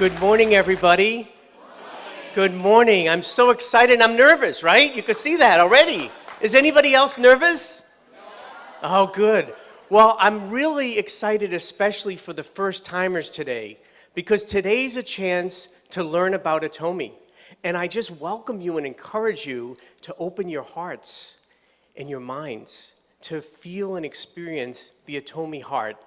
Good morning, everybody. Good morning. I'm so excited. I'm nervous, right? You could see that already. Is anybody else nervous? Oh, good. Well, I'm really excited, especially for the first-timers today, because today's a chance to learn about Atomy. And I just welcome you and encourage you to open your hearts and your minds to feel and experience the Atomy heart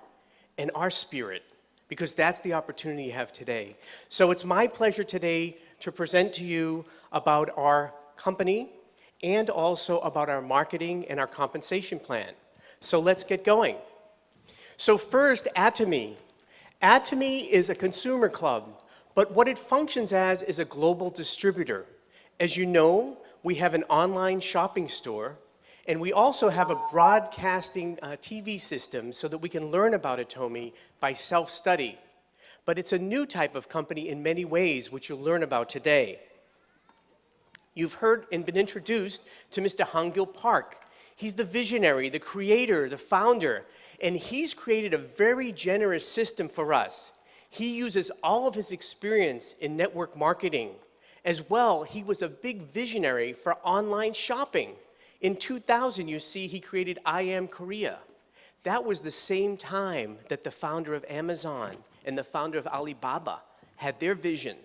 and our spirit, because that's the opportunity you have today. So it's my pleasure today to present to you about our company and also about our marketing and our compensation plan. So let's get going. So first, Atomy. Atomy is a consumer club, but what it functions as is a global distributor. As you know, we have an online shopping store, and we also have a broadcasting TV system so that we can learn about Atomy by self-study. But it's a new type of company in many ways, which you'll learn about today. You've heard and been introduced to Mr. Hangil Park. He's the visionary, the creator, the founder, and he's created a very generous system for us. He uses all of his experience in network marketing. As well, he was a big visionary for online shopping. In 2000, you see, he created I Am Korea. That was the same time that the founder of Amazon and the founder of Alibaba had their vision.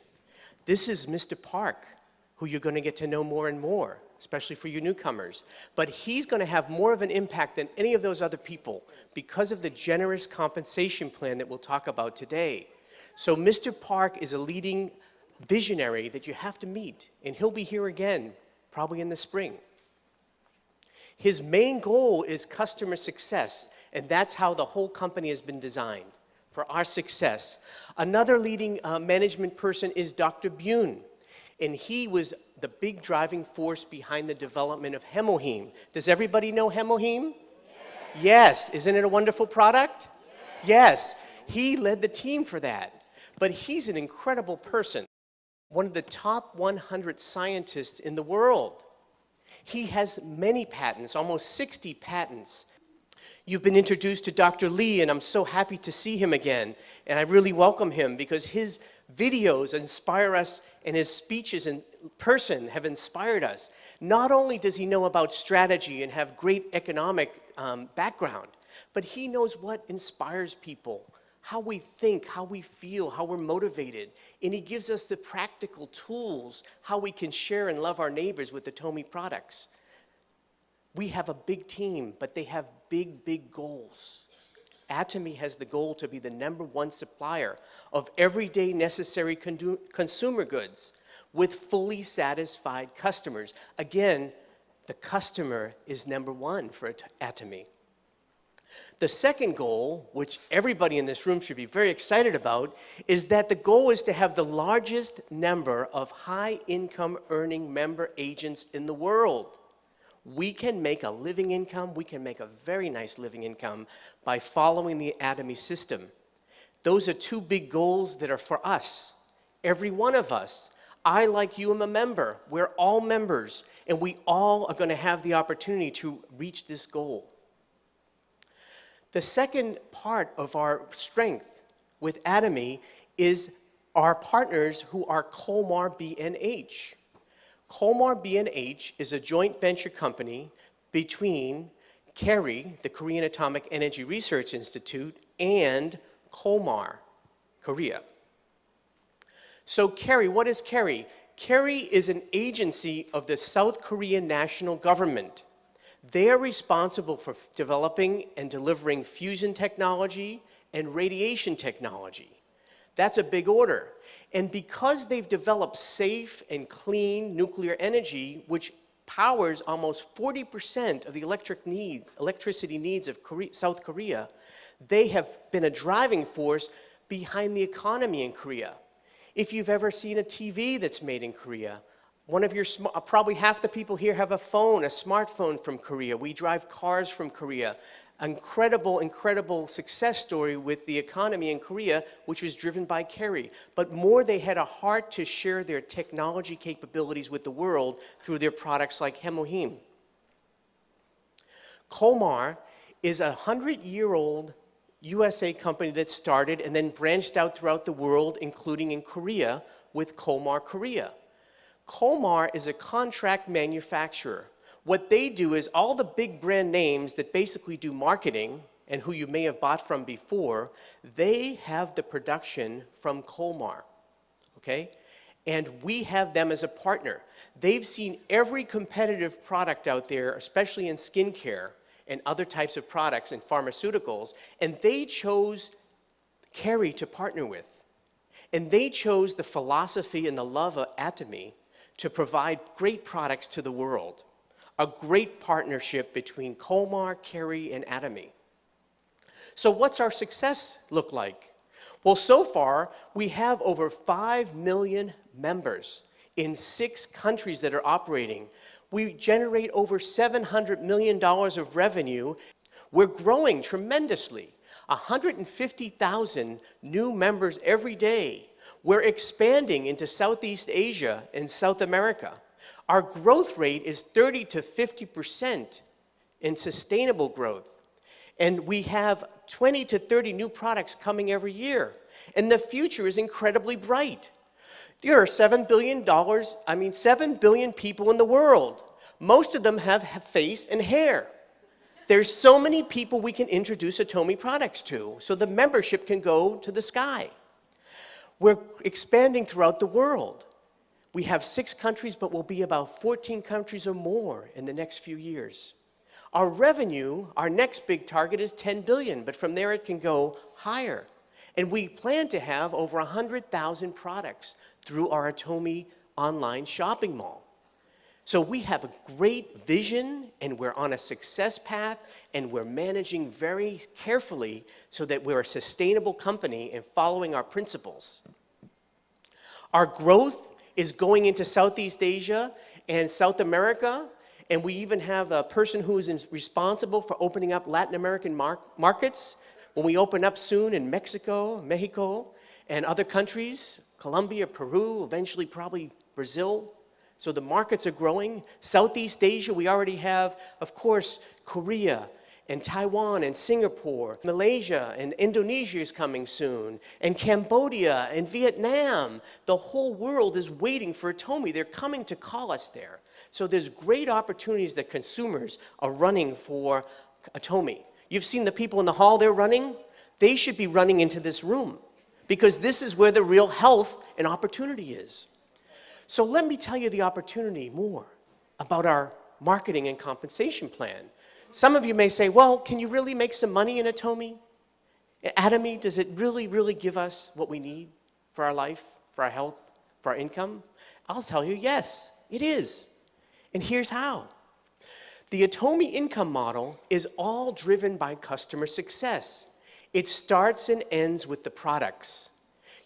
This is Mr. Park, who you're going to get to know more and more, especially for you newcomers. But he's going to have more of an impact than any of those other people because of the generous compensation plan that we'll talk about today. So Mr. Park is a leading visionary that you have to meet, and he'll be here again, probably in the spring. His main goal is customer success, and that's how the whole company has been designed, for our success. Another leading management person is Dr. Bune, and he was the big driving force behind the development of Hemohim. Does everybody know Hemohim? Yes. Isn't it a wonderful product? Yes. He led the team for that. But he's an incredible person, one of the top 100 scientists in the world. He has many patents, almost 60 patents. You've been introduced to Dr. Lee, and I'm so happy to see him again. And I really welcome him because his videos inspire us, and his speeches in person have inspired us. Not only does he know about strategy and have great economic background, but he knows what inspires people, how we think, how we feel, how we're motivated. And he gives us the practical tools, how we can share and love our neighbors with the Atomy products. We have a big team, but they have big, big goals. Atomy has the goal to be the #1 supplier of everyday necessary consumer goods with fully satisfied customers. Again, the customer is #1 for Atomy. The second goal, which everybody in this room should be very excited about, is that the goal is to have the largest number of high-income earning member agents in the world. We can make a living income, we can make a very nice living income by following the Atomy system. Those are two big goals that are for us, every one of us. I, like you, am a member. We're all members, and we all are going to have the opportunity to reach this goal. The second part of our strength with Atomy is our partners who are Kolmar B&H. Kolmar B&H is a joint venture company between KERI, the Korean Atomic Energy Research Institute, and Kolmar, Korea. So KERI, what is KERI? KERI is an agency of the South Korean national government. They are responsible for developing and delivering fusion technology and radiation technology. That's a big order. And because they've developed safe and clean nuclear energy, which powers almost 40% of the electricity needs of South Korea, they have been a driving force behind the economy in Korea. If you've ever seen a TV that's made in Korea, probably half the people here have a phone, a smartphone from Korea. We drive cars from Korea. Incredible, incredible success story with the economy in Korea, which was driven by KERI. But more, they had a heart to share their technology capabilities with the world through their products like Hemohim. Kolmar is a 100-year-old USA company that started and then branched out throughout the world, including in Korea with Kolmar Korea. Kolmar is a contract manufacturer. What they do is all the big brand names that basically do marketing and who you may have bought from before, they have the production from Kolmar, okay? And we have them as a partner. They've seen every competitive product out there, especially in skincare and other types of products and pharmaceuticals, and they chose Kerry to partner with. And they chose the philosophy and the love of Atomy to provide great products to the world. A great partnership between Kolmar, Kerry, and Atomy. So what's our success look like? Well, so far, we have over 5 million members in 6 countries that are operating. We generate over $700 million of revenue. We're growing tremendously. 150,000 new members every day. We're expanding into Southeast Asia and South America. Our growth rate is 30 to 50% in sustainable growth. And we have 20 to 30 new products coming every year. And the future is incredibly bright. There are $7 billion people in the world. Most of them have face and hair. There's so many people we can introduce Atomy products to, so the membership can go to the sky. We're expanding throughout the world. We have 6 countries, but we'll be about 14 countries or more in the next few years. Our revenue, our next big target is 10 billion, but from there it can go higher. And we plan to have over 100,000 products through our Atomy online shopping mall. So we have a great vision, and we're on a success path, and we're managing very carefully so that we're a sustainable company and following our principles. Our growth is going into Southeast Asia and South America, and we even have a person who is responsible for opening up Latin American markets. When we open up soon in Mexico, and other countries, Colombia, Peru, eventually probably Brazil. So the markets are growing. Southeast Asia, we already have, of course, Korea and Taiwan and Singapore. Malaysia and Indonesia is coming soon. And Cambodia and Vietnam. The whole world is waiting for Atomy. They're coming to call us there. So there's great opportunities that consumers are running for Atomy. You've seen the people in the hall they're running? They should be running into this room because this is where the real health and opportunity is. So let me tell you the opportunity more about our marketing and compensation plan. Some of you may say, well, can you really make some money in Atomy? Atomy, does it really give us what we need for our life, for our health, for our income? I'll tell you, yes, it is. And here's how. The Atomy income model is all driven by customer success. It starts and ends with the products.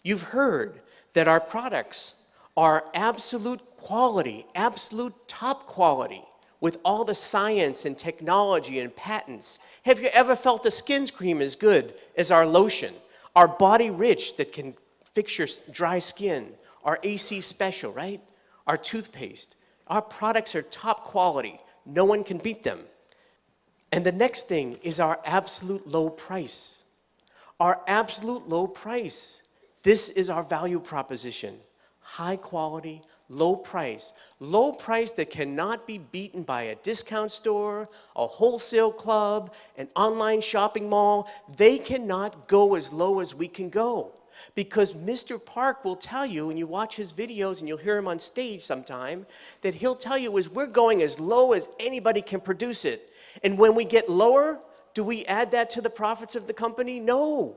You've heard that our products are absolute quality, absolute top quality, with all the science and technology and patents. Have you ever felt the skin cream as good as our lotion? Our Body Rich that can fix your dry skin. Our AC Special, right? Our toothpaste. Our products are top quality. No one can beat them. And the next thing is our absolute low price. Our absolute low price. This is our value proposition. High quality, low price that cannot be beaten by a discount store, a wholesale club, an online shopping mall. They cannot go as low as we can go. Because Mr. Park will tell you, and you watch his videos and you'll hear him on stage sometime, that he'll tell you is we're going as low as anybody can produce it. And when we get lower, do we add that to the profits of the company? No.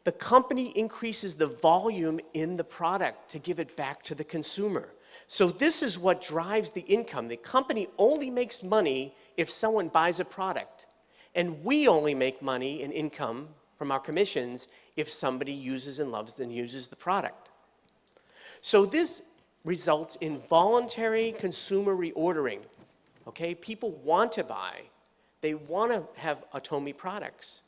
The company increases the volume in the product to give it back to the consumer. So this is what drives the income. The company only makes money if someone buys a product. And we only make money and income from our commissions if somebody uses and loves and uses the product. So this results in voluntary consumer reordering. Okay, people want to buy. They want to have Atomy products.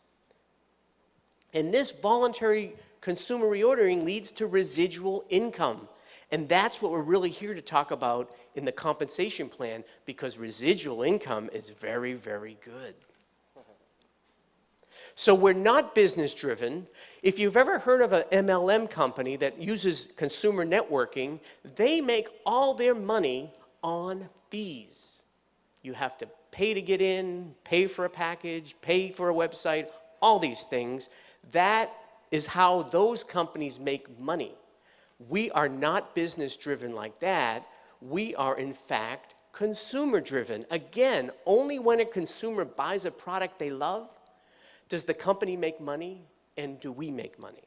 And this voluntary consumer reordering leads to residual income. And that's what we're really here to talk about in the compensation plan, because residual income is very, very good. So we're not business driven. If you've ever heard of an MLM company that uses consumer networking, they make all their money on fees. You have to pay to get in, pay for a package, pay for a website, all these things. That is how those companies make money. We are not business driven like that. We are in fact consumer driven. Again, only when a consumer buys a product they love does the company make money, and do we make money.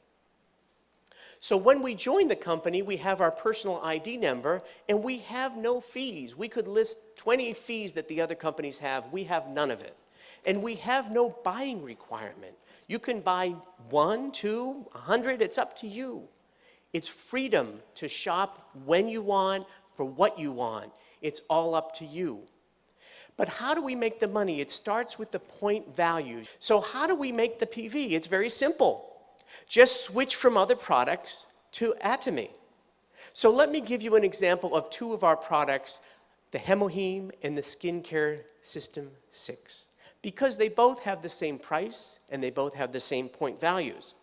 So when we join the company, we have our personal ID number, and we have no fees. We could list 20 fees that the other companies have. We have none of it. And we have no buying requirement. You can buy 1, 2, 100, it's up to you. It's freedom to shop when you want, for what you want. It's all up to you. But how do we make the money? It starts with the point values. So how do we make the PV? It's very simple. Just switch from other products to Atomy. So let me give you an example of two of our products, the Hemoheme and the Skincare System 6, because they both have the same price and they both have the same point values.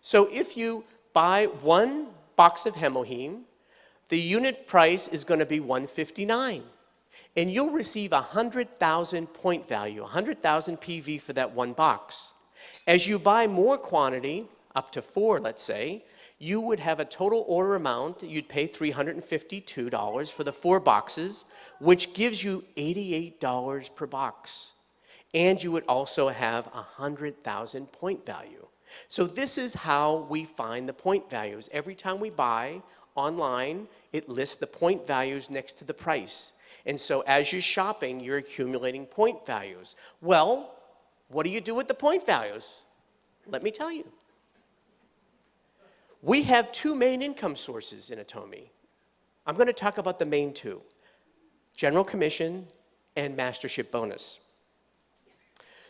So if you buy one box of Hemoheme, the unit price is going to be $159. And you'll receive 100,000 point value, 100,000 PV for that one box. As you buy more quantity, up to 4, let's say, you would have a total order amount. You'd pay $352 for the 4 boxes, which gives you $88 per box. And you would also have 100,000 point value. So this is how we find the point values. Every time we buy online, it lists the point values next to the price. And so as you're shopping, you're accumulating point values. Well, what do you do with the point values? Let me tell you. We have 2 main income sources in Atomy. I'm going to talk about the main 2, general commission and mastership bonus.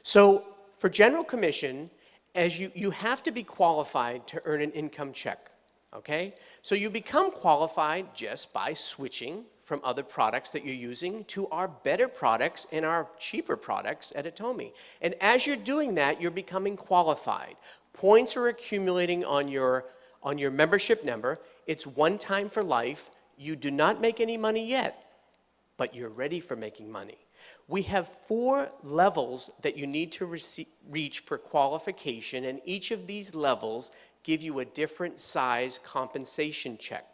So for general commission, as you have to be qualified to earn an income check, okay? So you become qualified just by switching from other products that you're using to our better products and our cheaper products at Atomy. And as you're doing that, you're becoming qualified. Points are accumulating on your membership number. It's one time for life. You do not make any money yet, but you're ready for making money. We have 4 levels that you need to reach for qualification, and each of these levels give you a different size compensation check,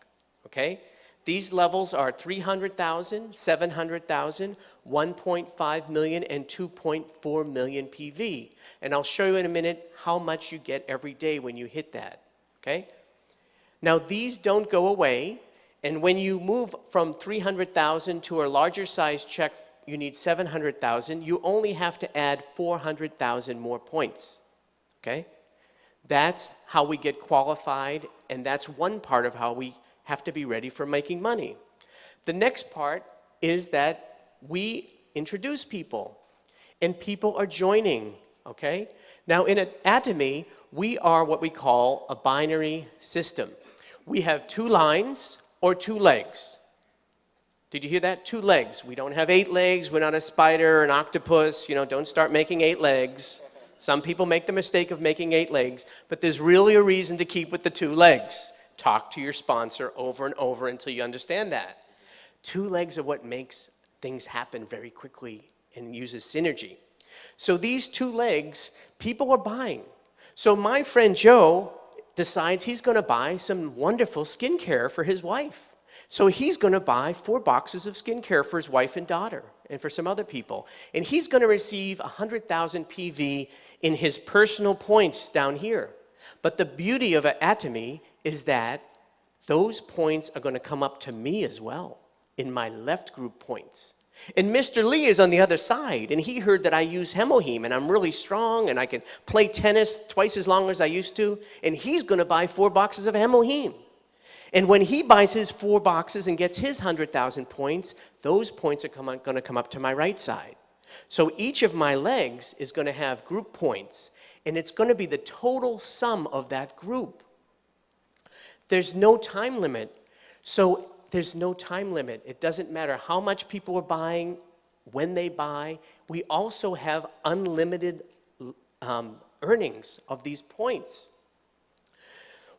okay? These levels are 300,000, 700,000, 1.5 million, and 2.4 million PV. And I'll show you in a minute how much you get every day when you hit that, okay? Now these don't go away, and when you move from 300,000 to a larger size check, you need 700,000, you only have to add 400,000 more points, okay? That's how we get qualified, and that's one part of how we have to be ready for making money. The next part is that we introduce people, and people are joining, okay? Now in Atomy, we are what we call a binary system. We have 2 lines or 2 legs. Did you hear that? 2 legs. We don't have 8 legs. We're not a spider or an octopus. You know, don't start making 8 legs. Some people make the mistake of making 8 legs, but there's really a reason to keep with the 2 legs. Talk to your sponsor over and over until you understand that. 2 legs are what makes things happen very quickly and uses synergy. So these 2 legs, people are buying. So my friend Joe decides he's going to buy some wonderful skincare for his wife. So he's going to buy 4 boxes of skincare for his wife and daughter and for some other people. And he's going to receive 100,000 PV in his personal points down here. But the beauty of Atomy is that those points are going to come up to me as well in my left group points. And Mr. Lee is on the other side, and he heard that I use Hemoheme, and I'm really strong, and I can play tennis twice as long as I used to, and he's going to buy 4 boxes of Hemoheme. And when he buys his 4 boxes and gets his 100,000 points, those points are going to come up to my right side. So each of my legs is going to have group points, and it's going to be the total sum of that group. There's no time limit. So there's no time limit. It doesn't matter how much people are buying, when they buy. We also have unlimited earnings of these points.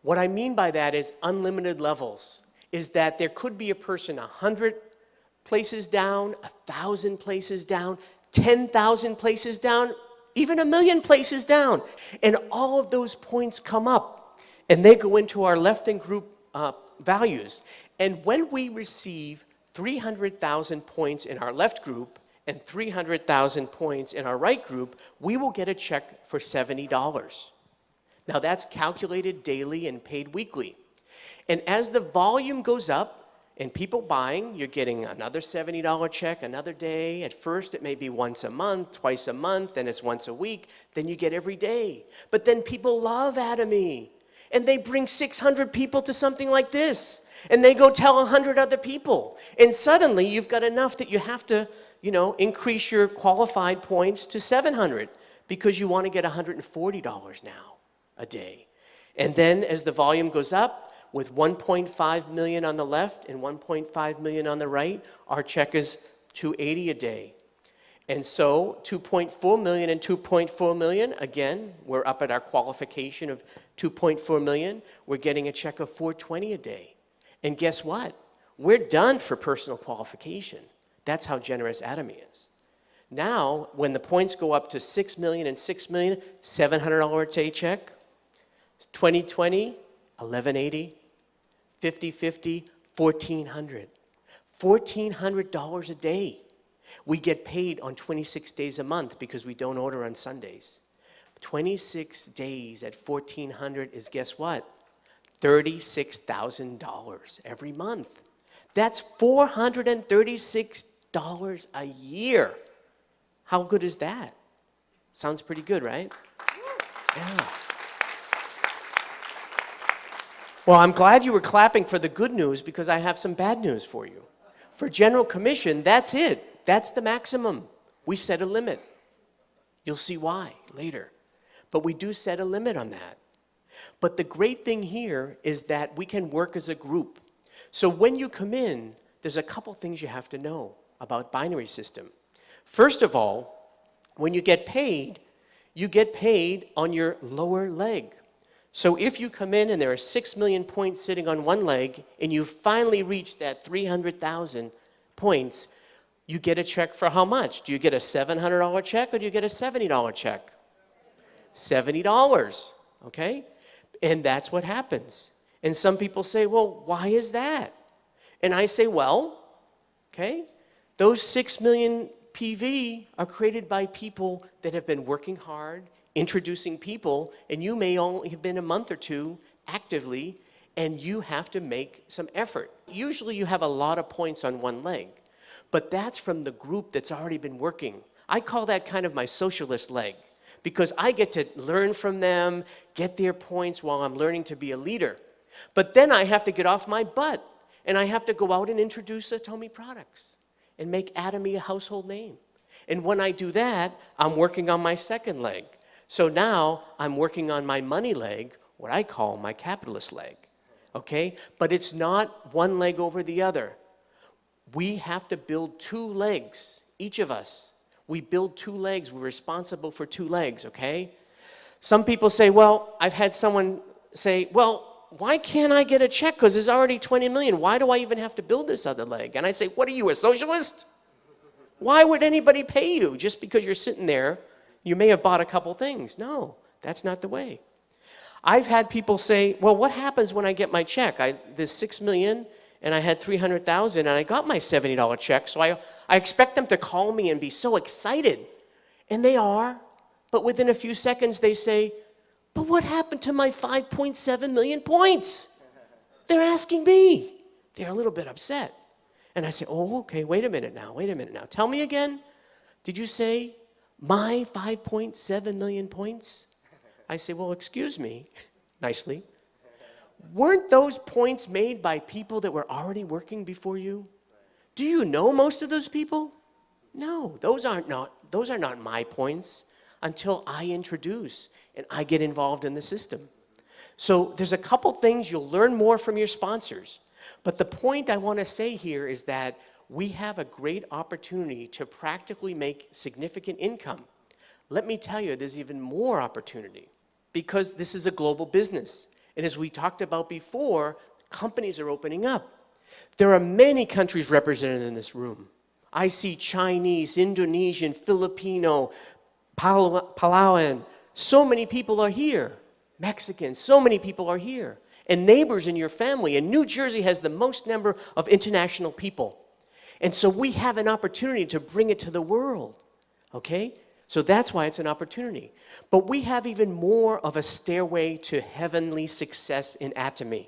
What I mean by that is unlimited levels, is that there could be a person 100 places down, 1,000 places down, 10,000 places down, even 1,000,000 places down. And all of those points come up and they go into our left-hand group values. And when we receive 300,000 points in our left group and 300,000 points in our right group, we will get a check for $70. Now that's calculated daily and paid weekly. And as the volume goes up, and people buying, you're getting another $70 check another day. At first, it may be once a month, twice a month, then it's once a week. Then you get every day. But then people love Atomy. And they bring 600 people to something like this. And they go tell 100 other people. And suddenly, you've got enough that you have to, increase your qualified points to 700 because you want to get $140 now a day. And then as the volume goes up, with 1.5 million on the left and 1.5 million on the right, our check is $280 a day. And so 2.4 million and 2.4 million, again, we're up at our qualification of 2.4 million. We're getting a check of $420 a day. And guess what? We're done for personal qualification. That's how generous Atomy is. Now, when the points go up to 6 million and 6 million, $700 a day check. 2020, $1,180. 50/50, $1,400. $1,400 a day. We get paid on 26 days a month because we don't order on Sundays. 26 days at $1,400 is, guess what? $36,000 every month. That's $436 a year. How good is that? Sounds pretty good, right? Yeah. Well, I'm glad you were clapping for the good news because I have some bad news for you. For general commission, that's it. That's the maximum. We set a limit. You'll see why later. But we do set a limit on that. But the great thing here is that we can work as a group. So when you come in, there's a couple things you have to know about binary system. First of all, when you get paid on your lower leg. So if you come in and there are 6 million points sitting on one leg and you finally reach that 300,000 points, you get a check for how much? Do you get a $700 check or do you get a $70 check? $70, okay? And that's what happens. And some people say, well, why is that? And I say, well, okay, those 6 million PV are created by people that have been working hard, introducing people, and you may only have been a month or two actively, and you have to make some effort. Usually you have a lot of points on one leg, but that's from the group that's already been working. I call that kind of my socialist leg, because I get to learn from them, get their points while I'm learning to be a leader. But then I have to get off my butt, and I have to go out and introduce Atomy products and make Atomy a household name. And when I do that, I'm working on my second leg. So now I'm working on my money leg, what I call my capitalist leg, okay? But it's not one leg over the other. We have to build two legs, each of us. We build two legs. We're responsible for two legs, okay? Some people say, well, I've had someone say, well, why can't I get a check? Because there's already 20 million. Why do I even have to build this other leg? And I say, what are you, a socialist? Why would anybody pay you just because you're sitting there? You may have bought a couple things. No, that's not the way. I've had people say, well, what happens when I get my check? There's 6 million and I had 300,000 and I got my $70 check. So I expect them to call me and be so excited. And they are. But within a few seconds they say, but what happened to my 5.7 million points? They're asking me. They're a little bit upset. And I say, oh, okay, wait a minute now. Tell me again. Did you say my 5.7 million points? I say, well, excuse me, nicely. Weren't those points made by people that were already working before you? Do you know most of those people? No, those are not my points until I introduce and I get involved in the system. So there's a couple things you'll learn more from your sponsors. But the point I want to say here is that we have a great opportunity to practically make significant income let me tell you, there's even more opportunity because this is a global business. And as we talked about before, companies are opening up. There are many countries represented in this room. I see Chinese, Indonesian, Filipino, Palauan. So many people are here. Mexicans, so many people are here. And neighbors in your family. And New Jersey has the most number of international people. And so we have an opportunity to bring it to the world. Okay? So that's why it's an opportunity. But we have even more of a stairway to heavenly success in Atomy.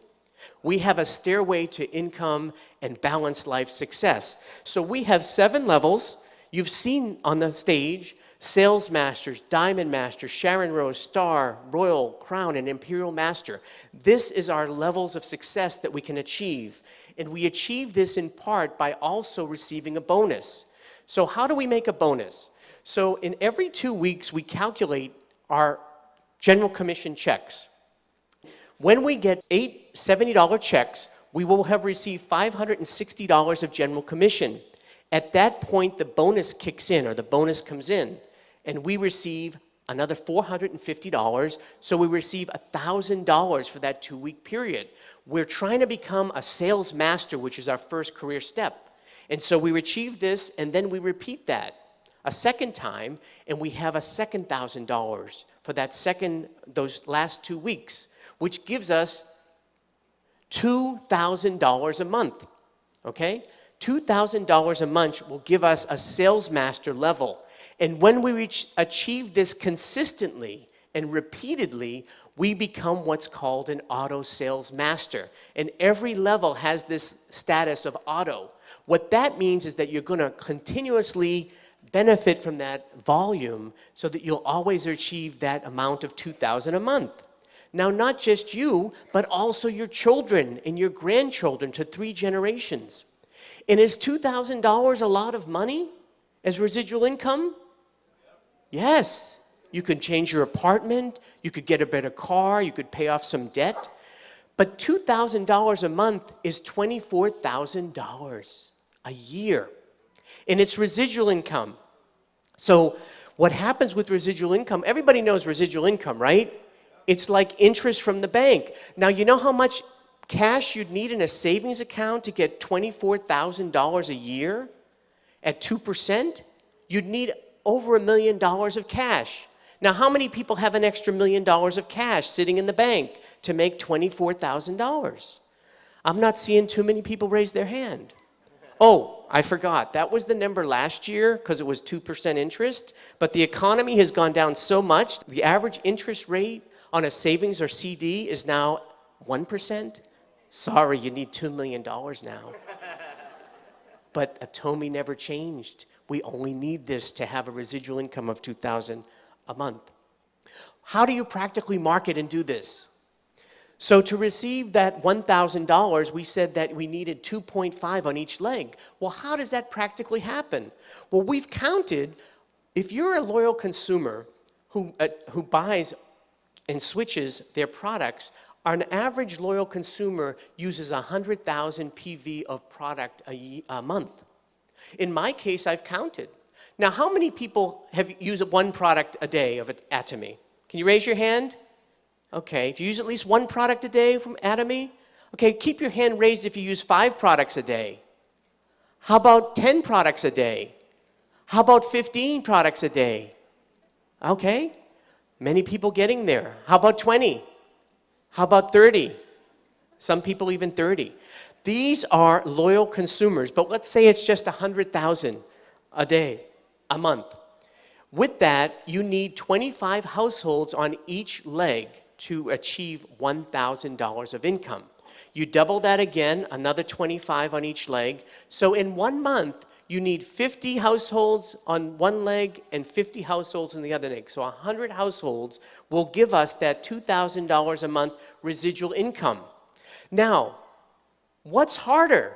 We have a stairway to income and balanced life success. So we have 7 levels. You've seen on the stage Sales Masters, Diamond Master, Sharon Rose, Star, Royal, Crown, and Imperial Master. This is our levels of success that we can achieve. And we achieve this in part by also receiving a bonus. So how do we make a bonus? So in every 2 weeks, we calculate our general commission checks. When we get 8 $70 checks, we will have received $560 of general commission. At that point, the bonus kicks in, or the bonus comes in, and we receive another $450, so we receive $1,000 for that 2-week period. We're trying to become a sales master, which is our first career step. And so we achieve this, and then we repeat that a second time, and we have a second $1,000 for those last 2 weeks, which gives us $2,000 a month, okay? $2,000 a month will give us a sales master level. And when we achieve this consistently and repeatedly, we become what's called an auto sales master. And every level has this status of auto. What that means is that you're going to continuously benefit from that volume so that you'll always achieve that amount of $2,000 a month. Now, not just you, but also your children and your grandchildren to 3 generations. And is $2,000 a lot of money as residual income? Yes. You could change your apartment, you could get a better car, you could pay off some debt. But $2,000 a month is $24,000 a year. And it's residual income. So what happens with residual income, everybody knows residual income, right? It's like interest from the bank. Now, you know how much cash you'd need in a savings account to get $24,000 a year at 2%? You'd need over $1 million of cash. Now, how many people have an extra $1 million of cash sitting in the bank to make $24,000? I'm not seeing too many people raise their hand. Oh, I forgot. That was the number last year because it was 2% interest. But the economy has gone down so much. The average interest rate on a savings or CD is now 1%. Sorry, you need $2 million now. But Atomy never changed. We only need this to have a residual income of $2,000 a month. How do you practically market and do this? So to receive that $1,000, we said that we needed 2.5 on each leg. Well, how does that practically happen? Well, we've counted, if you're a loyal consumer who buys and switches their products, an average loyal consumer uses 100,000 PV of product a month. In my case, I've counted. Now, how many people have used 1 product a day of Atomy? Can you raise your hand? Okay, do you use at least 1 product a day from Atomy? Okay, keep your hand raised if you use 5 products a day. How about 10 products a day? How about 15 products a day? Okay, many people getting there. How about 20? How about 30? Some people even 30. These are loyal consumers, but let's say it's just 100,000 a day, a month. With that, you need 25 households on each leg to achieve $1,000 of income. You double that again, another 25 on each leg. So in 1 month, you need 50 households on one leg and 50 households on the other leg. So 100 households will give us that $2,000 a month residual income. Now, what's harder?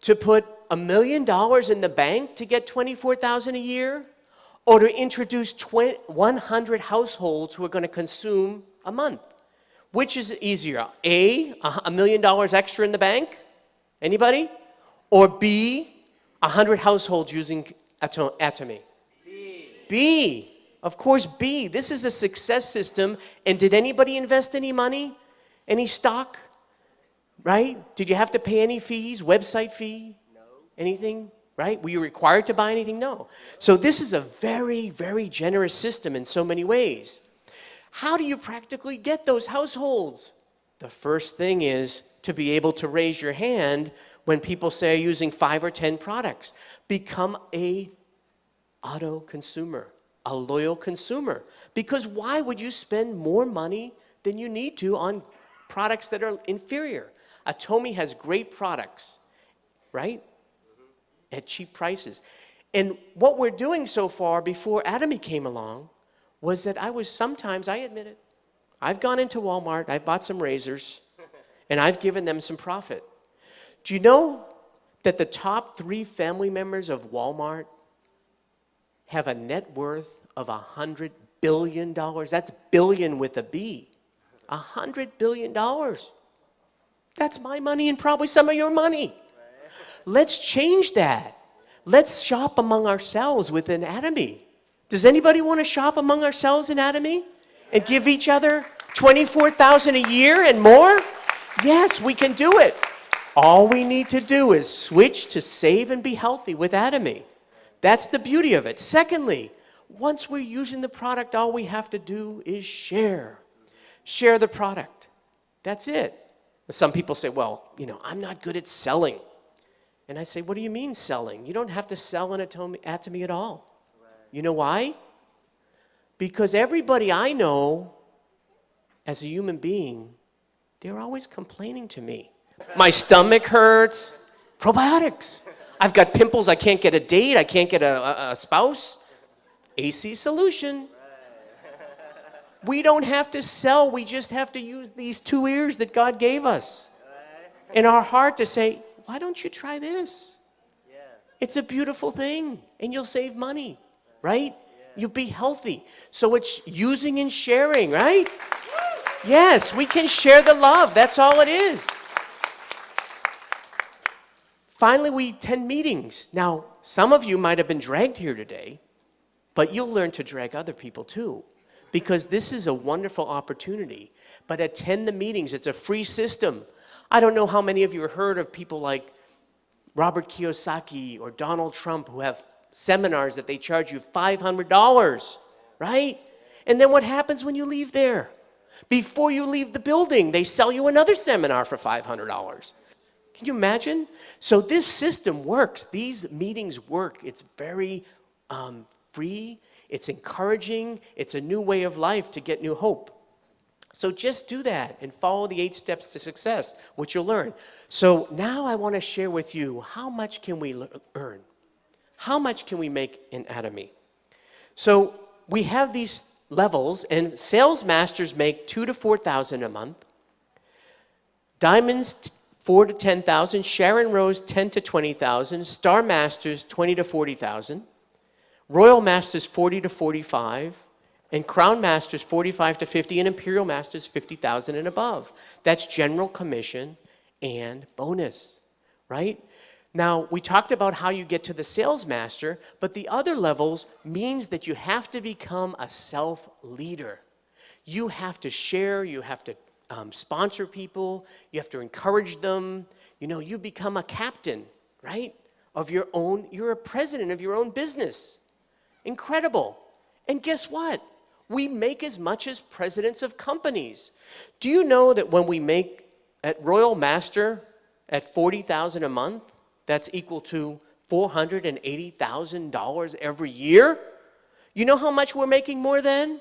To put $1 million in the bank to get $24,000 a year? Or to introduce 100 households who are going to consume a month? Which is easier? A, $1 million extra in the bank? Anybody? Or B, 100 households using Atomy? B. Of course, B, this is a success system. And did anybody invest any money? Any stock? Right? Did you have to pay any fees? Website fee? No. Anything? Right? Were you required to buy anything? No. So this is a very, very generous system in so many ways. How do you practically get those households? The first thing is to be able to raise your hand when people say using 5 or 10 products. Become a auto consumer, a loyal consumer. Because why would you spend more money than you need to on products that are inferior? Atomy has great products, right? At cheap prices. And what we're doing so far before Atomy came along was that I admit it, I've gone into Walmart, I've bought some razors, and I've given them some profit. Do you know that the top 3 family members of Walmart have a net worth of $100 billion? That's billion with a B. $100 billion. That's my money and probably some of your money. Let's change that. Let's shop among ourselves within Atomy. Does anybody want to shop among ourselves in Atomy and give each other $24,000 a year and more? Yes, we can do it. All we need to do is switch to save and be healthy with Atomy. That's the beauty of it. Secondly, once we're using the product, all we have to do is share. Share the product. That's it. Some people say, well, I'm not good at selling. And I say, what do you mean selling? You don't have to sell an Atomy at all. You know why? Because everybody I know as a human being, they're always complaining to me. My stomach hurts. Probiotics. I've got pimples. I can't get a date. I can't get a spouse. AC solution. We don't have to sell. We just have to use these 2 ears that God gave us in our heart to say, why don't you try this? It's a beautiful thing, and you'll save money, right? You'll be healthy. So it's using and sharing, right? Yes, we can share the love. That's all it is. Finally, we attend meetings. Now, some of you might have been dragged here today, but you'll learn to drag other people too, because this is a wonderful opportunity. But attend the meetings. It's a free system. I don't know how many of you have heard of people like Robert Kiyosaki or Donald Trump who have seminars that they charge you $500, right? And then what happens when you leave there? Before you leave the building, they sell you another seminar for $500. Can you imagine? So this system works. These meetings work. It's very free. It's encouraging. It's a new way of life to get new hope. So just do that and follow the 8 steps to success, which you'll learn. So now I want to share with you, how much can we earn? How much can we make in Atomy? So we have these levels, and sales masters make $2,000 to $4,000 a month. Diamonds, $4,000 to $10,000. Sharon Rose, $10,000 to $20,000. Star Masters, $20,000 to $40,000. Royal Masters, $40,000 to $45,000. And Crown Masters, $45,000 to $50,000. And Imperial Masters, $50,000 and above. That's general commission and bonus, right? Now, we talked about how you get to the sales master, but the other levels means that you have to become a self-leader. You have to share, you have to sponsor people, you have to encourage them. You become a captain, right, of your own, you're a president of your own business. Incredible. And guess what? We make as much as presidents of companies. Do you know that when we make at Royal Master at $40,000 a month, that's equal to $480,000 every year? You know how much we're making more than?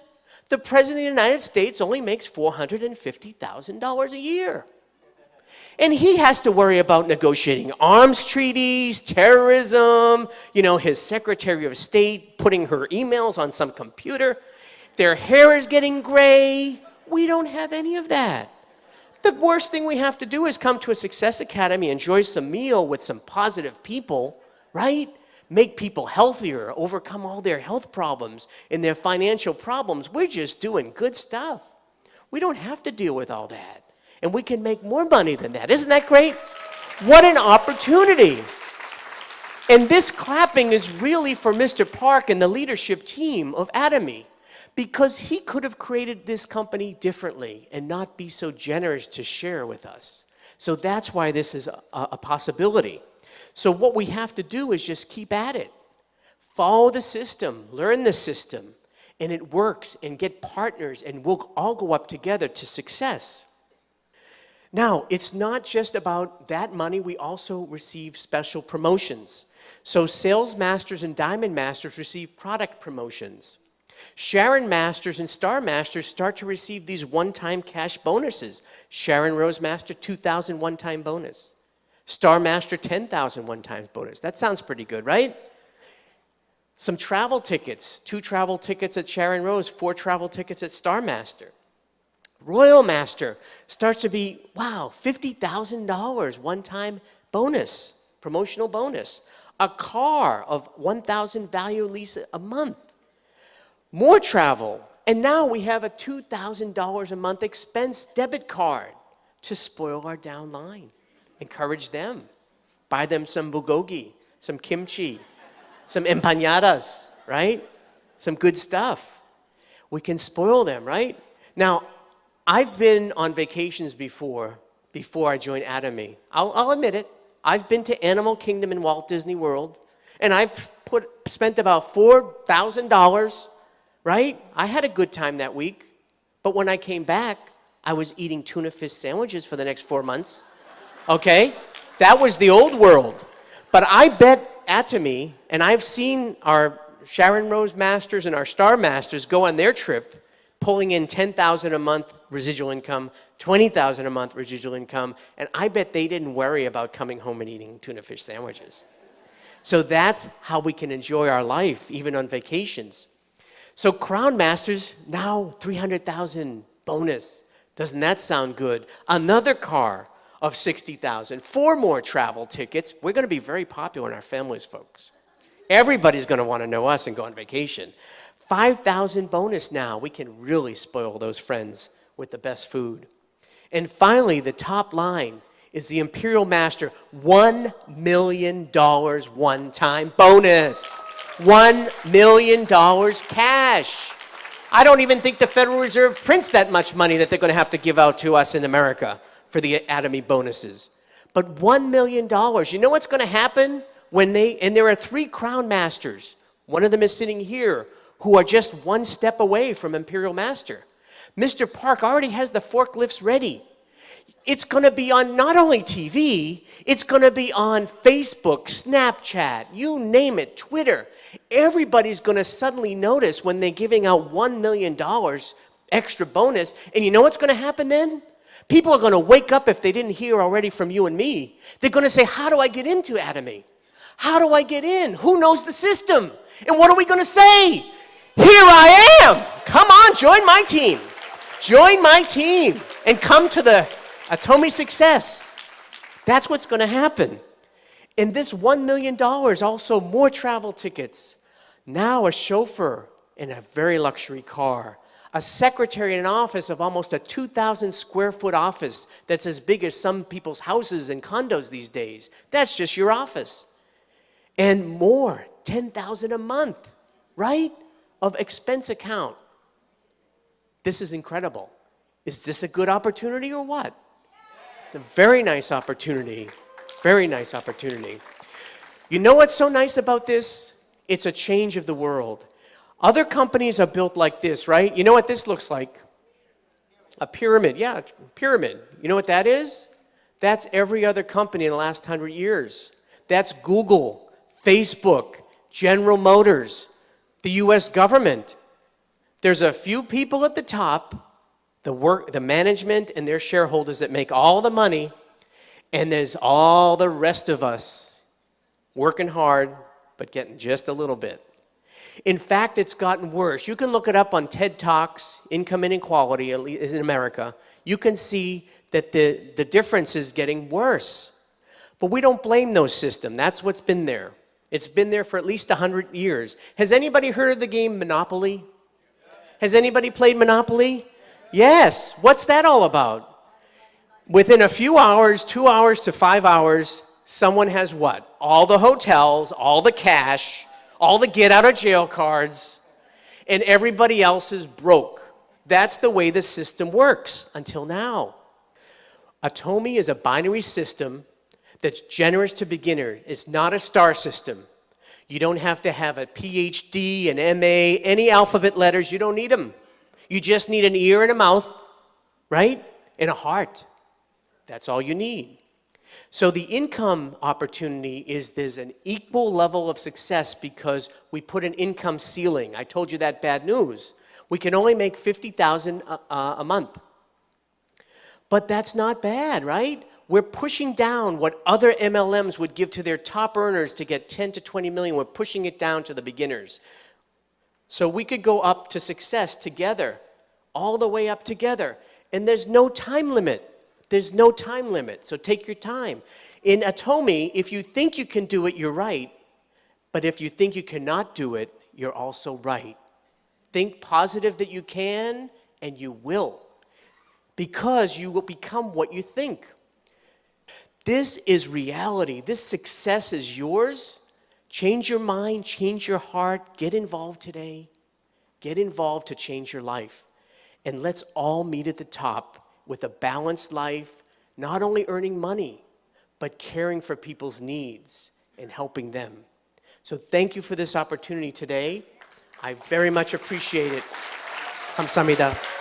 The President of the United States only makes $450,000 a year. And he has to worry about negotiating arms treaties, terrorism, his Secretary of State putting her emails on some computer. Their hair is getting gray. We don't have any of that. The worst thing we have to do is come to a Success Academy, enjoy some meal with some positive people, right? Make people healthier, overcome all their health problems and their financial problems. We're just doing good stuff. We don't have to deal with all that. And we can make more money than that. Isn't that great? What an opportunity. And this clapping is really for Mr. Park and the leadership team of Atomy. Because he could have created this company differently and not be so generous to share with us. So that's why this is a possibility. So what we have to do is just keep at it. Follow the system, learn the system, and it works, and get partners, and we'll all go up together to success. Now, it's not just about that money. We also receive special promotions. So sales masters and diamond masters receive product promotions. Sharon Masters and Star Masters start to receive these one-time cash bonuses. Sharon Rose Master, $2,000 one-time bonus. Star Master, $10,000 one-time bonus. That sounds pretty good, right? Some travel tickets, 2 travel tickets at Sharon Rose, 4 travel tickets at Star Master. Royal Master starts to be, wow, $50,000 one-time bonus, promotional bonus. A car of $1,000 value lease a month. More travel, and now we have a $2,000 a month expense debit card to spoil our downline. Encourage them. Buy them some bulgogi, some kimchi, some empanadas, right? Some good stuff. We can spoil them, right? Now, I've been on vacations before I joined Atomy. I'll admit it. I've been to Animal Kingdom in Walt Disney World, and I've spent about $4,000, right? I had a good time that week, but when I came back, I was eating tuna fish sandwiches for the next 4 months, okay? That was the old world. But I bet Atomy, and I've seen our Sharon Rose Masters and our Star Masters go on their trip, pulling in $10,000 a month residual income, $20,000 a month residual income, and I bet they didn't worry about coming home and eating tuna fish sandwiches. So that's how we can enjoy our life, even on vacations. So Crown Masters, now $300,000 bonus. Doesn't that sound good? Another car of $60,000, 4 more travel tickets. We're going to be very popular in our families, folks. Everybody's going to want to know us and go on vacation. $5,000 bonus now. We can really spoil those friends with the best food. And finally, the top line is the Imperial Master $1 million one-time bonus. $1 million cash. I don't even think the Federal Reserve prints that much money that they're going to have to give out to us in America for the Atomy bonuses. But $1 million, you know what's going to happen when and there are 3 Crown Masters. One of them is sitting here, who are just 1 step away from Imperial Master. Mr. Park already has the forklifts ready. It's going to be on not only TV, it's going to be on Facebook, Snapchat, you name it, Twitter. Everybody's going to suddenly notice when they're giving out $1 million extra bonus. And you know what's going to happen then? People are going to wake up if they didn't hear already from you and me. They're going to say, how do I get into Atomy? How do I get in? Who knows the system? And what are we going to say? Here I am. Come on, join my team. Join my team and come to the Atomy success. That's what's going to happen. And this $1 million, also more travel tickets. Now a chauffeur in a very luxury car. A secretary in an office of almost a 2,000 square foot office that's as big as some people's houses and condos these days. That's just your office. And more, $10,000 a month, right? Of expense account. This is incredible. Is this a good opportunity or what? It's a very nice opportunity. Very nice opportunity. You know what's so nice about this? It's a change of the world. Other companies are built like this, right? You know what this looks like? A pyramid. Yeah, pyramid. You know what that is? That's every other company in the last 100 years. That's Google, Facebook, General Motors, the US government. There's a few people at the top, the management and their shareholders that make all the money, and there's all the rest of us working hard, but getting just a little bit. In fact, it's gotten worse. You can look it up on TED Talks, Income Inequality, at least in America. You can see that the difference is getting worse. But we don't blame those systems. That's what's been there. It's been there for at least 100 years. Has anybody heard of the game Monopoly? Has anybody played Monopoly? Yes. What's that all about? Within a few hours, 2 hours to 5 hours, someone has what? All the hotels, all the cash, all the get out of jail cards, and everybody else is broke. That's the way the system works until now. Atomy is a binary system that's generous to beginners. It's not a star system. You don't have to have a PhD, an MA, any alphabet letters. You don't need them. You just need an ear and a mouth, right? And a heart. That's all you need. So the income opportunity is there's an equal level of success because we put an income ceiling. I told you that bad news. We can only make $50,000 a month. But that's not bad, right? We're pushing down what other MLMs would give to their top earners to get 10 to 20 million. We're pushing it down to the beginners. So we could go up to success together, all the way up together. And there's no time limit. There's no time limit, so take your time. In Atomy, if you think you can do it, you're right. But if you think you cannot do it, you're also right. Think positive that you can, and you will. Because you will become what you think. This is reality. This success is yours. Change your mind, change your heart. Get involved today. Get involved to change your life. And let's all meet at the top with a balanced life, not only earning money, but caring for people's needs and helping them. So thank you for this opportunity today. I very much appreciate it. 감사합니다.